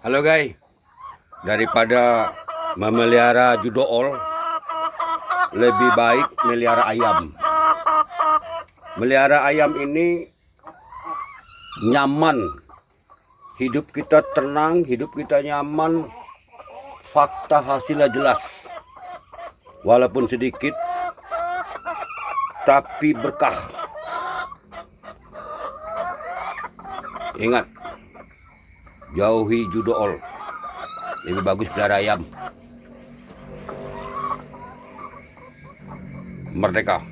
Halo guys, daripada memelihara judool, lebih baik melihara ayam. Melihara ayam ini nyaman, hidup kita tenang, hidup kita nyaman, fakta hasilnya jelas. Walaupun sedikit, tapi berkah. Ingat, jauhi judool. Lebih bagus pelihara ayam. Merdeka.